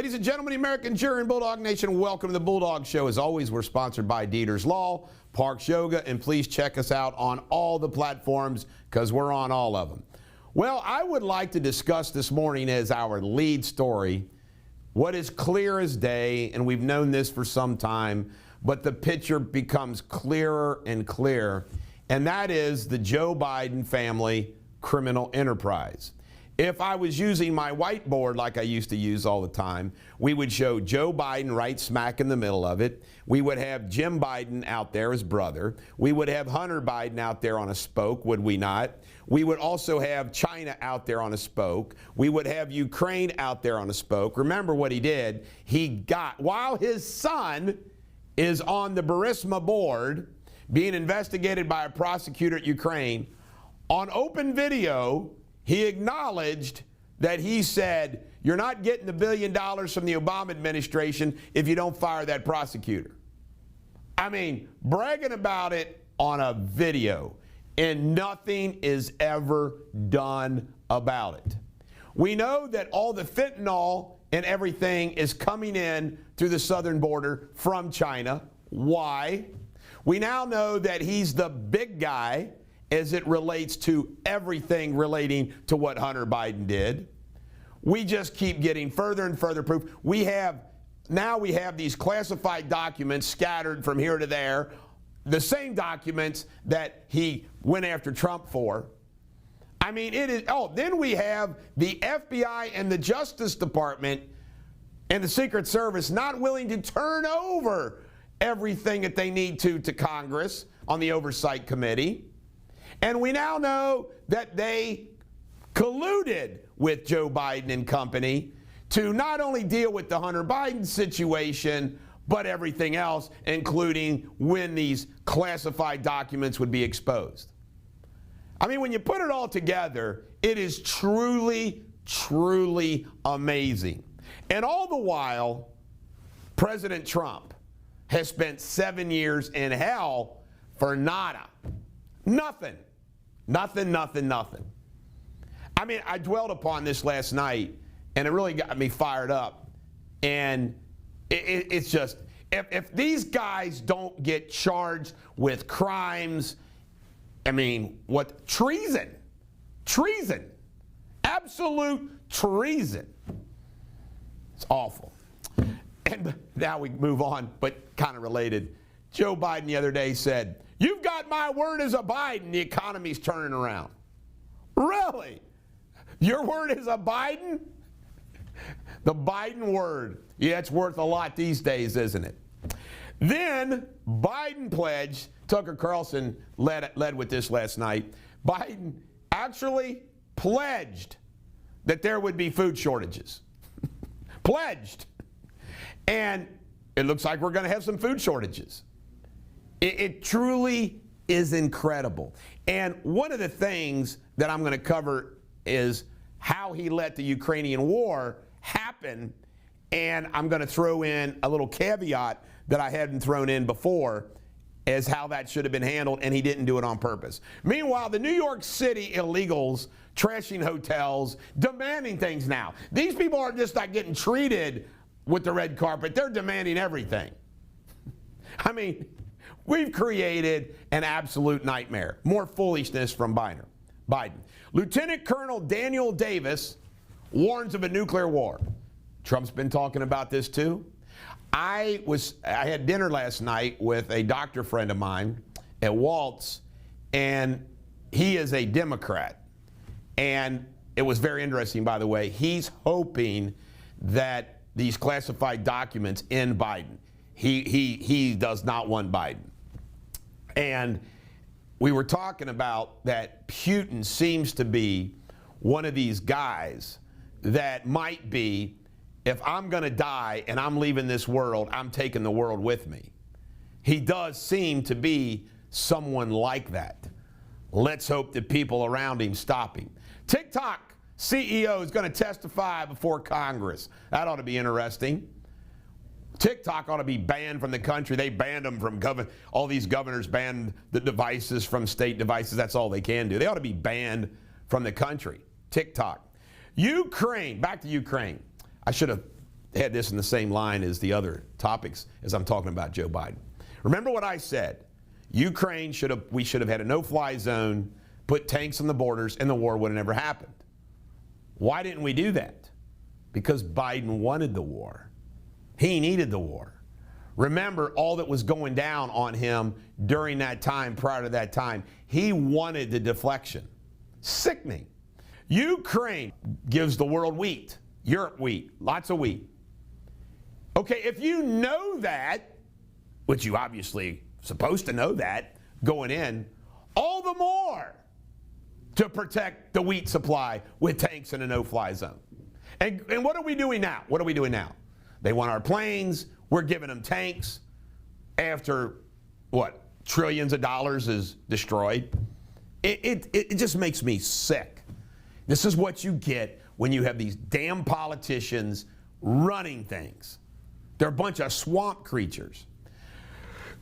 Ladies and gentlemen, the American jury and Bulldog Nation, welcome to the Bulldog Show. As always, we're sponsored by Deters Law, Parks Yoga, and please check us out on all the platforms because we're on all of them. Well, I would like to discuss this morning as our lead story what is clear as day, and we've known this for some time, but the picture becomes clearer and clearer, and that is the Joe Biden family criminal enterprise. If I was using my whiteboard like I used to use all the time, we would show Joe Biden right smack in the middle of it. We would have Jim Biden out there, his brother. We would have Hunter Biden out there on a spoke, would we not? We would also have China out there on a spoke. We would have Ukraine out there on a spoke. Remember what he did? He got, while his son is on the Burisma board, being investigated by a prosecutor at Ukraine, on open video, he acknowledged that he said, you're not getting the $1 billion from the Obama administration if you don't fire that prosecutor. I mean, bragging about it on a video, and nothing is ever done about it. We know that all the fentanyl and everything is coming in through the southern border from China. Why? We now know that he's the big guy as it relates to everything relating to what Hunter Biden did. We just keep getting further and further proof. We have these classified documents scattered from here to there, the same documents that he went after Trump for. I mean, it is, then we have the FBI and the Justice Department and the Secret Service not willing to turn over everything that they need to Congress on the Oversight Committee. And we now know that they colluded with Joe Biden and company to not only deal with the Hunter Biden situation, but everything else, including when these classified documents would be exposed. I mean, when you put it all together, it is truly, truly amazing. And all the while, President Trump has spent 7 years in hell for nada. Nothing. Nothing, nothing, nothing. I mean, I dwelled upon this last night, and it really got me fired up. And it's just, if these guys don't get charged with crimes, I mean, what? Treason. Treason. Absolute treason. It's awful. And now we move on, but kind of related. Joe Biden the other day said, "You've got my word as a Biden, the economy's turning around." Really? Your word is a Biden? The Biden word. Yeah, it's worth a lot these days, isn't it? Then Biden pledged, Tucker Carlson led with this last night, Biden actually pledged that there would be food shortages. Pledged. And it looks like we're going to have some food shortages. It truly is incredible. And one of the things that I'm going to cover is how he let the Ukrainian war happen. And I'm going to throw in a little caveat that I hadn't thrown in before as how that should have been handled, and he didn't do it on purpose. Meanwhile, the New York City illegals trashing hotels, demanding things now. These people aren't just not getting treated with the red carpet. They're demanding everything. I mean, we've created an absolute nightmare. More foolishness from Biden. Lieutenant Colonel Daniel Davis warns of a nuclear war. Trump's been talking about this too. I had dinner last night with a doctor friend of mine at Waltz, and he is a Democrat. And it was very interesting, by the way. He's hoping that these classified documents end Biden. He does not want Biden. And we were talking about that Putin seems to be one of these guys that might be, if I'm going to die and I'm leaving this world, I'm taking the world with me. He does seem to be someone like that. Let's hope the people around him stop him. TikTok CEO is going to testify before Congress. That ought to be interesting. TikTok ought to be banned from the country. They banned them from all these governors banned the devices from state devices. That's all they can do. They ought to be banned from the country. TikTok. Ukraine, back to Ukraine. I should have they had this in the same line as the other topics as I'm talking about Joe Biden. Remember what I said. Ukraine we should have had a no-fly zone, put tanks on the borders, and the war would have never happened. Why didn't we do that? Because Biden wanted the war. He needed the war. Remember all that was going down on him during that time, prior to that time. He wanted the deflection. Sickening. Ukraine gives the world wheat, Europe wheat, lots of wheat. Okay, if you know that, which you obviously supposed to know that going in, all the more to protect the wheat supply with tanks in a no-fly zone. And what are we doing now? What are we doing now? They want our planes. We're giving them tanks after, what, trillions of dollars is destroyed. It just makes me sick. This is what you get when you have these damn politicians running things. They're a bunch of swamp creatures.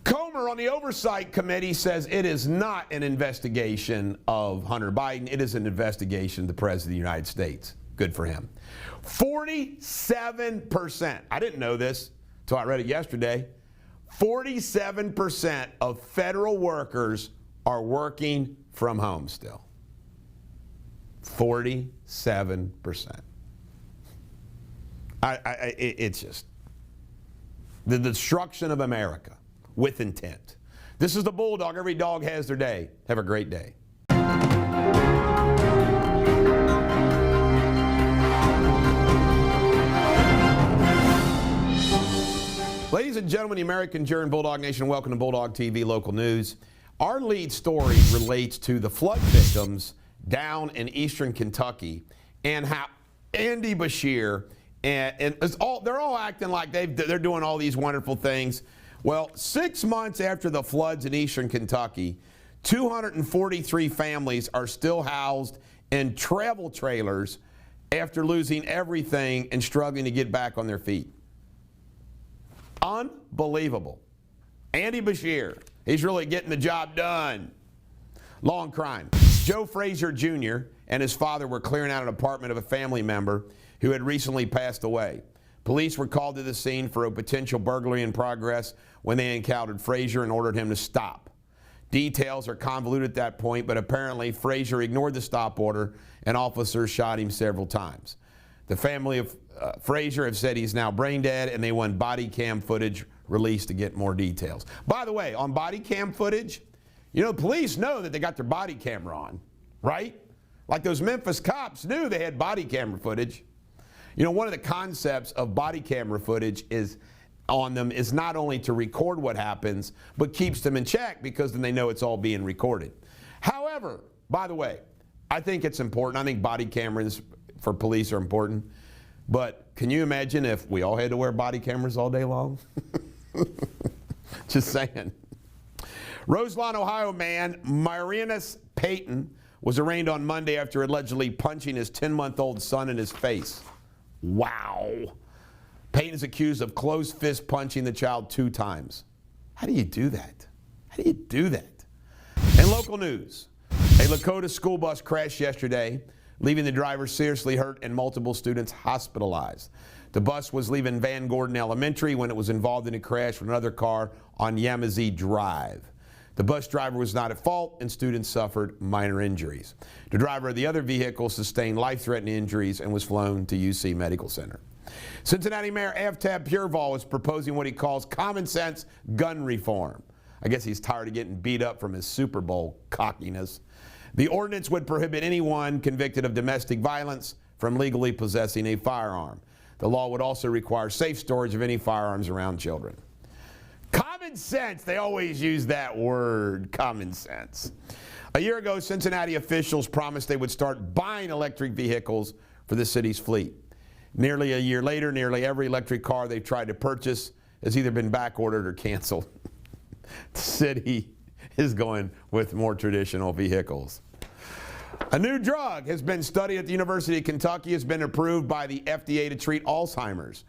Comer on the Oversight Committee says it is not an investigation of Hunter Biden. It is an investigation of the President of the United States. Good for him. 47%. I didn't know this until I read it yesterday. 47% of federal workers are working from home still. 47%. It's just the destruction of America with intent. This is the Bulldog. Every dog has their day. Have a great day. Ladies and gentlemen, the American Jury and Bulldog Nation, welcome to Bulldog TV Local News. Our lead story relates to the flood victims down in eastern Kentucky and how Andy Beshear and they're all acting like they're doing all these wonderful things. Well, 6 months after the floods in eastern Kentucky, 243 families are still housed in travel trailers after losing everything and struggling to get back on their feet. Unbelievable. Andy Beshear, he's really getting the job done. Long crime. Joe Frazier Jr. and his father were clearing out an apartment of a family member who had recently passed away. Police were called to the scene for a potential burglary in progress when they encountered Frazier and ordered him to stop. Details are convoluted at that point, but apparently Frazier ignored the stop order and officers shot him several times. The family of Frazier have said he's now brain dead, and they want body cam footage released to get more details. By the way, on body cam footage, you know, police know that they got their body camera on, right? Like those Memphis cops knew they had body camera footage. You know, one of the concepts of body camera footage is not only to record what happens, but keeps them in check because then they know it's all being recorded. However, by the way, I think it's important. I think body cameras for police are important. But can you imagine if we all had to wear body cameras all day long? Just saying. Roselawn, Ohio man Marinus Payton was arraigned on Monday after allegedly punching his 10-month-old son in his face. Wow. Payton is accused of closed fist punching the child 2 times. How do you do that? How do you do that? In local news, a Lakota school bus crashed yesterday, leaving the driver seriously hurt and multiple students hospitalized. The bus was leaving Van Gordon Elementary when it was involved in a crash with another car on Yamazee Drive. The bus driver was not at fault and students suffered minor injuries. The driver of the other vehicle sustained life-threatening injuries and was flown to UC Medical Center. Cincinnati Mayor Avtab Pureval is proposing what he calls common sense gun reform. I guess he's tired of getting beat up from his Super Bowl cockiness. The ordinance would prohibit anyone convicted of domestic violence from legally possessing a firearm. The law would also require safe storage of any firearms around children. Common sense, they always use that word, common sense. A year ago, Cincinnati officials promised they would start buying electric vehicles for the city's fleet. Nearly a year later, nearly every electric car they've tried to purchase has either been back-ordered or canceled. The city is going with more traditional vehicles. A new drug has been studied at the University of Kentucky. It's been approved by the FDA to treat Alzheimer's.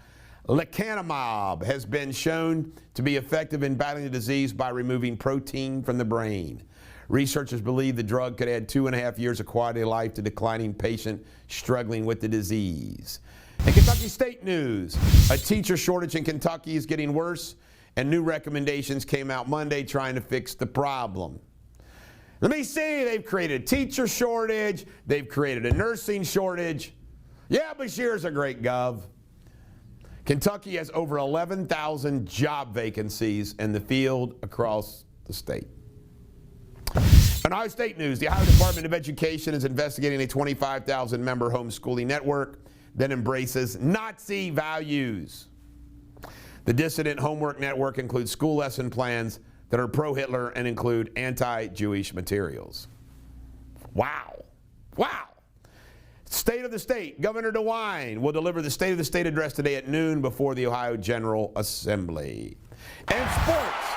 Lecanemab has been shown to be effective in battling the disease by removing protein from the brain. Researchers believe the drug could add 2.5 years of quality of life to declining patient struggling with the disease. In Kentucky State news, a teacher shortage in Kentucky is getting worse, and new recommendations came out Monday trying to fix the problem. Let me see, they've created a teacher shortage, they've created a nursing shortage. Yeah, Bashir's a great gov. Kentucky has over 11,000 job vacancies in the field across the state. In Ohio State news, the Ohio Department of Education is investigating a 25,000-member homeschooling network that embraces Nazi values. The dissident homework network includes school lesson plans that are pro-Hitler and include anti-Jewish materials. Wow. Wow. State of the State. Governor DeWine will deliver the State of the State address today at noon before the Ohio General Assembly. And sports.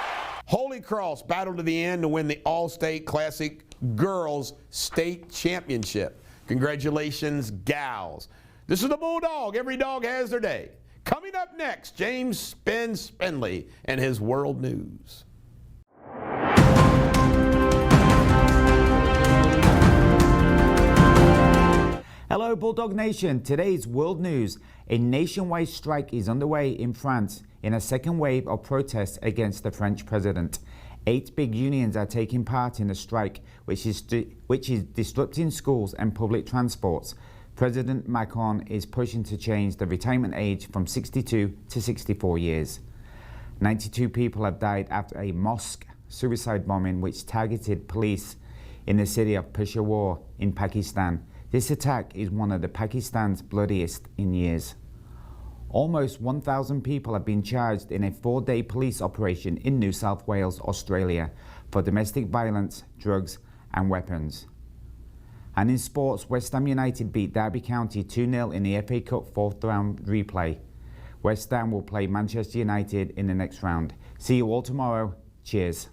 Holy Cross battled to the end to win the All-State Classic Girls State Championship. Congratulations, gals. This is the Bulldog. Every dog has their day. Coming up next, James Spindley and his World News. Hello Bulldog Nation, today's world news. A nationwide strike is underway in France in a second wave of protests against the French president. 8 big unions are taking part in the strike, which is disrupting schools and public transports. President Macron is pushing to change the retirement age from 62 to 64 years. 92 people have died after a mosque suicide bombing which targeted police in the city of Peshawar in Pakistan. This attack is one of Pakistan's bloodiest in years. Almost 1,000 people have been charged in a 4-day police operation in New South Wales, Australia, for domestic violence, drugs and weapons. And in sports, West Ham United beat Derby County 2-0 in the FA Cup 4th round replay. West Ham will play Manchester United in the next round. See you all tomorrow. Cheers.